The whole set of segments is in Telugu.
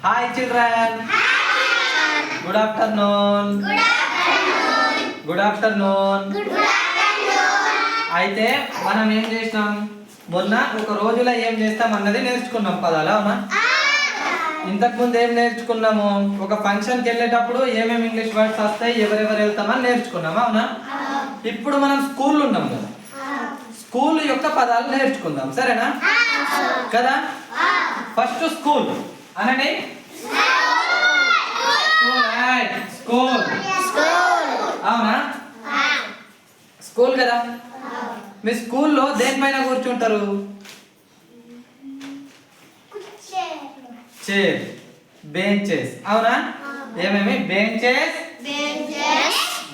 Hi children. Good afternoon. Good afternoon. అయితే మనం ఏం చేసినాం మొన్న ఒక రోజులో ఏం చేస్తాం అన్నది నేర్చుకున్నాం పదాలు అవునా. ఇంతకు ముందు ఏం నేర్చుకున్నాము, ఒక ఫంక్షన్కి వెళ్ళేటప్పుడు ఏమేమి ఇంగ్లీష్ వర్డ్స్ వస్తాయి, ఎవరెవరు వెళ్తామని నేర్చుకున్నాం అవునా. ఇప్పుడు మనం స్కూల్ ఉన్నాం కదా, స్కూల్ యొక్క పదాలు నేర్చుకుందాం సరేనా కదా. ఫస్ట్ స్కూల్ అనండి. స్కూల్ అవునా, స్కూల్ కదా. మీ స్కూల్లో దేనిపైన కూర్చుంటారు? చైర్, బెంచెస్ అవునా. ఏమేమి? బెంచెస్,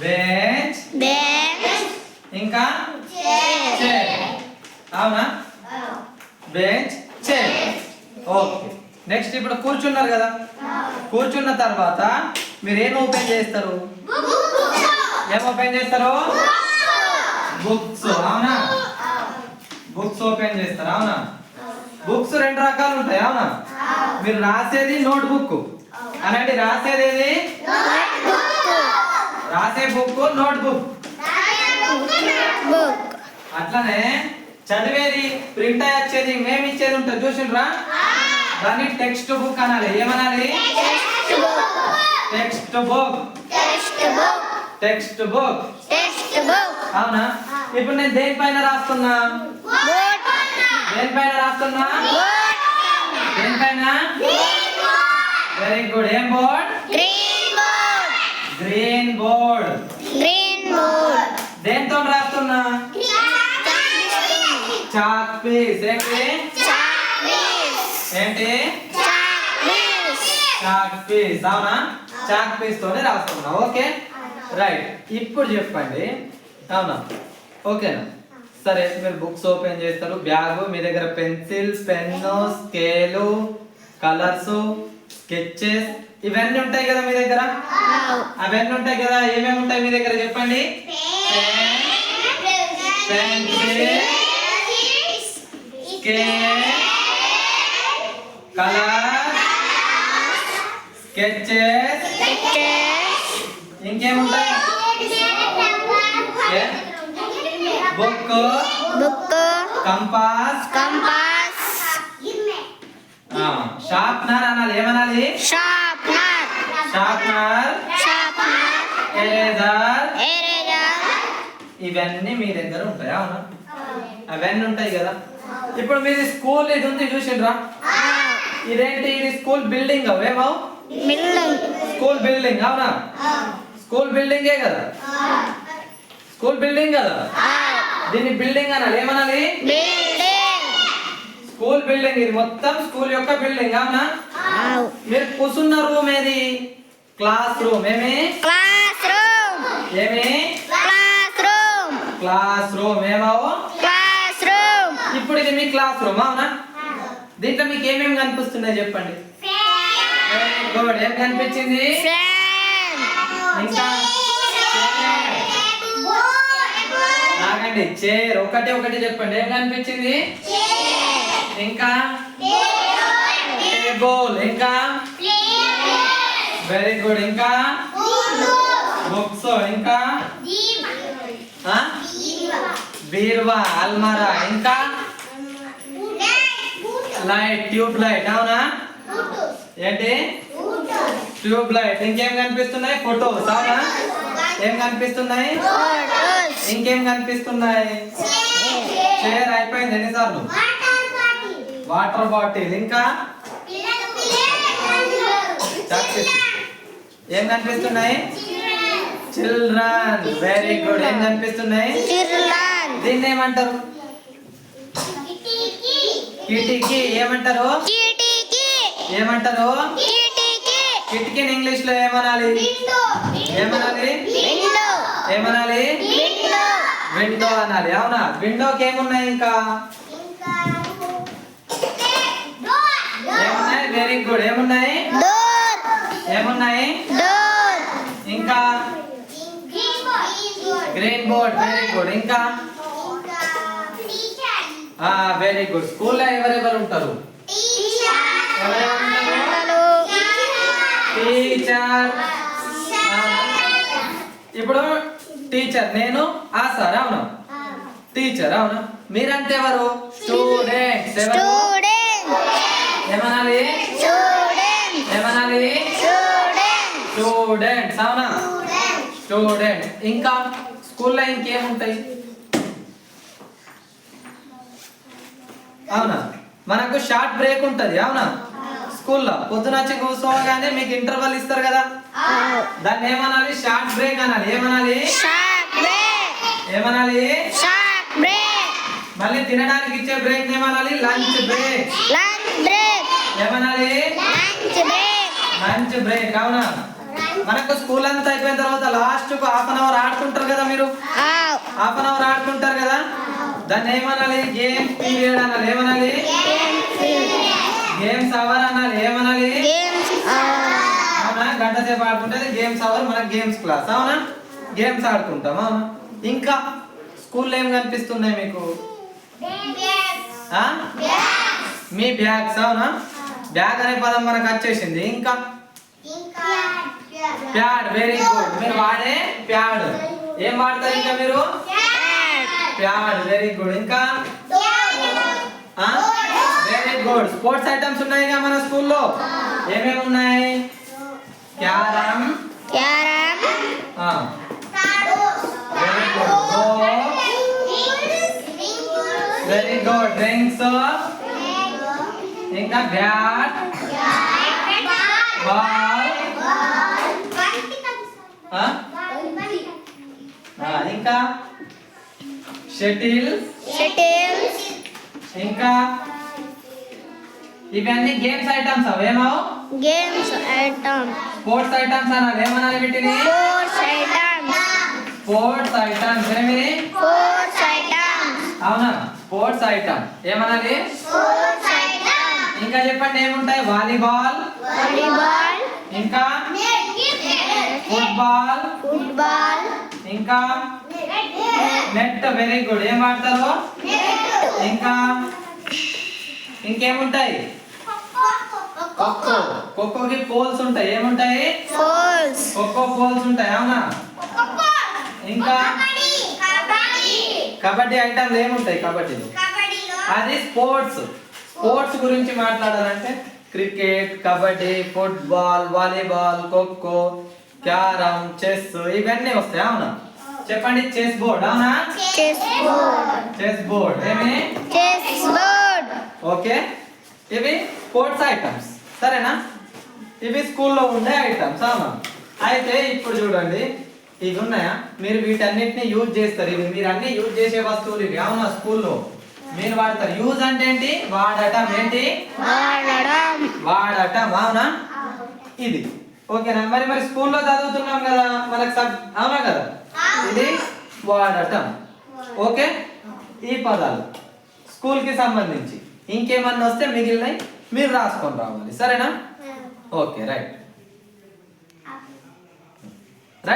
బెంచ్, ఇంకా చైర్ అవునా. Bench, chair. ఓకే, నెక్స్ట్ ఇప్పుడు కూర్చున్నారు కదా, కూర్చున్న తర్వాత మీరు ఏం ఓపెన్ చేస్తారు? ఏం ఓపెన్ చేస్తారు? బుక్స్ అవునా. బుక్స్ ఓపెన్ చేస్తారు అవునా. బుక్స్ రెండు రకాలు ఉంటాయి అవునా. మీరు రాసేది నోట్ బుక్ అనండి. రాసేది ఏది? రాసే బుక్ నోట్ బుక్. అట్లనే చదివేది ప్రింట్ అయ్యి వచ్చేది మేము ఇచ్చేది ఉంటుంది చూసిండ్రా, దాన్ని టెక్స్ట్ బుక్ అనాలి. ఏమనాలి? Text book. టెక్స్ట్ బుక్ అవునా. ఇప్పుడు నేను దేనిపైన రాస్తున్నా? దేనిపైన రాస్తున్నా? దేనిపైన? Very good. ఏం బోర్డ్? Green board. దేంతో రాస్తున్నా? Chalk piece. ఏంటి? ఏంటి? చాక్ పీస్ అవునా. చాక్ పీస్ తోనే రాస్తున్నా. Okay right. ఇప్పుడు చెప్పండి అవునా. ఓకేనా సరే. మీరు బుక్స్ ఓపెన్ చేస్తారు, బ్యాగ్, మీ దగ్గర pencils, pen, scale, colours, sketches ఇవన్నీ ఉంటాయి కదా మీ దగ్గర. అవన్నీ ఉంటాయి కదా. ఏమేమి ఉంటాయి మీ దగ్గర చెప్పండి? పెన్సిల్, స్కేల్, కలర్, స్కెచెస్, ఇంకేముంటాయి? బుక్, కంపాస్, షార్ప్నర్ అనాలి. ఏమనాలి? షార్ప్నర్, ఎరేజర్ ఇవన్నీ మీ దగ్గర ఉంటాయి అవునా. అవన్నీ ఉంటాయి కదా. ఇప్పుడు మీది స్కూల్ ఇది ఉంది చూసిండ్రా, ఇదేంటి? ఇది స్కూల్ బిల్డింగ్. అవేమో స్కూల్ బిల్డింగ్ అవునా. స్కూల్ బిల్డింగే కదా, స్కూల్ బిల్డింగ్ కదా. దీన్ని బిల్డింగ్ అనాలి. ఏమనాలి? School building. ఇది మొత్తం స్కూల్ యొక్క బిల్డింగ్ అవునా. మీరు కూర్చున్న రూమ్ ఏది? Classroom. ఏమి? ఏమి? Classroom. ఏమావో? ఇప్పుడు ఇది మీ క్లాస్ రూమ్ అవునా. దీంట్లో మీకు ఏమేమి కనిపిస్తున్నాయి చెప్పండి? గుడ్. ఏం కనిపించింది? ఇంకా ఆగండి. చైర్. ఒకటి ఒకటి చెప్పండి. ఏం కనిపించింది? ఇంకా టేబుల్. ఇంకా వెరీ గుడ్. ఇంకా బుక్స్. ఇంకా బీరువా, అల్మారా. ఇంకా లైట్, ట్యూబ్ లైట్ అవునా. ఏంటి? Tube light. ఇంకేం కనిపిస్తున్నాయి? ఫోటోస్ అవునా. ఏం కనిపిస్తున్నాయి? ఇంకేం కనిపిస్తున్నాయి? చైర్ అయిపోయింది. ఎన్నిసార్లు? Water bottle. ఇంకా ఏం కనిపిస్తున్నాయి? చిల్డ్రన్. Very good. ఏం కనిపిస్తున్నాయి? దీన్ని ఏమంటారు? కిటికీ. ఏమంటారు? ఏమంటారు? కిటికీని ఇంగ్లీష్ లో ఏమనాలి? ఏమనాలి? ఏమనాలి? విండో అనాలి అవునా. విండోకి ఏమున్నాయి? ఇంకా ఏమున్నాయి? Very good. ఏమున్నాయి? ఏమున్నాయి? ఇంకా గ్రీన్ బోర్డ్. Very good. ఇంకా వెరీ గుడ్. స్కూల్లో ఎవరెవరు ఉంటారు? ఎవరెవరు ఉంటారు? టీచర్. ఇప్పుడు టీచర్ నేను ఆ సార్ అవునా, టీచర్ అవునా. మీరంటే ఎవరు? స్టూడెంట్స్. ఏమనాలి? ఏమనాలి? స్టూడెంట్స్ అవునా, స్టూడెంట్. ఇంకా స్కూల్లో ఇంకేముంటాయి అవునా? మనకు షార్ట్ బ్రేక్ ఉంటది అవునా స్కూల్లో. పొద్దున వచ్చి కూర్చోగానే మీకు ఇంటర్వల్ ఇస్తారు కదా, దాన్ని ఏమనాలి? షార్ట్ బ్రేక్ అనాలి. ఏమనాలి? ఏమనాలి? మళ్ళీ తినడానికి ఇచ్చే బ్రేక్ ఏమనాలి? Lunch break. ఏమనాలి? లంచ్ బ్రేక్ అవునా. మనకు స్కూల్ అంతా అయిపోయిన తర్వాత లాస్ట్ కు హాఫ్ అన్ అవర్ ఆడుకుంటారు కదా మీరు, హాఫ్ అన్ అవర్ ఆడుకుంటారు కదా, దాన్ని ఏమనాలి? గేమ్స్ పీరియడ్ అనాలి. ఏమనాలి? గేమ్స్ అవర్ అనాలి. ఏమనాలి? అవునా, గంట సేపు ఆడుకుంటే గేమ్స్ అవర్, మనకి గేమ్స్ క్లాస్ అవునా, గేమ్స్ ఆడుకుంటాం అవునా. ఇంకా స్కూల్లో ఏం కనిపిస్తున్నాయి మీకు? మీ బ్యాగ్స్ అవునా, బ్యాగ్ అనే పదం మనకు వచ్చేసింది. ఇంకా ప్యాడ్. వెరీ గుడ్, మీరు వాడే ప్యాడ్. ఏం వాడతారు ఇంకా మీరు? ప్యాడ్. Very good. ఇంకా వెరీ గుడ్. స్పోర్ట్స్ ఐటమ్స్ ఉన్నాయిగా మన స్కూల్లో. ఏమేమి ఉన్నాయి? Carrom. Very good. Very good. Drinks. ఇంకా బ్యాట్, బాల్. ఇంకా షటిల్. ఇంకా ఇవన్నీ గేమ్స్ ఐటమ్స్. అవేమో స్పోర్ట్స్ ఐటమ్స్ అనాలి. ఏమనాలి వీటిని? Sports items. ఏమి? అవునా, స్పోర్ట్స్ ఐటమ్. ఏమనాలి? ఇంకా చెప్పండి ఏముంటాయి? వాలీబాల్. ఇంకా ఫుట్బాల్. ఇంకా నెట్. Very good. ఏం వాడతారు? ఇంకా ఇంకేముంటాయి? ఖోఖో. ఖోఖోకి పోల్స్ ఉంటాయి. ఏముంటాయి? ఖోఖో పోల్స్ ఉంటాయి అవునా. ఇంకా కబడ్డీ ఐటమ్లు ఏముంటాయి? కబడ్డీలో అది స్పోర్ట్స్. స్పోర్ట్స్ గురించి మాట్లాడాలంటే cricket, kabaddi, football, volleyball, kho kho, carrom, chess ఇవన్నీ వస్తాయి అవునా. చెప్పండి చెస్ బోర్డ్. అవునా, చెస్ బోర్డ్. ఏమి? ఓకే, ఇవి స్పోర్ట్స్ ఐటమ్స్. సరేనా, ఇవి స్కూల్లో ఉండే ఐటమ్స్ అవునా. అయితే ఇప్పుడు చూడండి, ఇవి ఉన్నాయా, మీరు వీటన్నిటిని యూజ్ చేస్తారు. ఇవి మీరు అన్ని యూజ్ చేసే వస్తువులు ఇవి అవునా. స్కూల్లో మీరు వాడతారు. యూజ్ అంటే ఏంటి? వాడటం. ఏంటి? వాడటం అవునా. ఇది ఓకేనా. మరి స్కూల్లో చదువుతున్నాం కదా మనకు అవునా కదా, ఇది వాడటం. ఓకే, ఈ పదాలు స్కూల్కి సంబంధించి. ఇంకేమన్నా వస్తే మిగిలినవి మీరు రాసుకొని రావాలి. సరేనా? Okay right.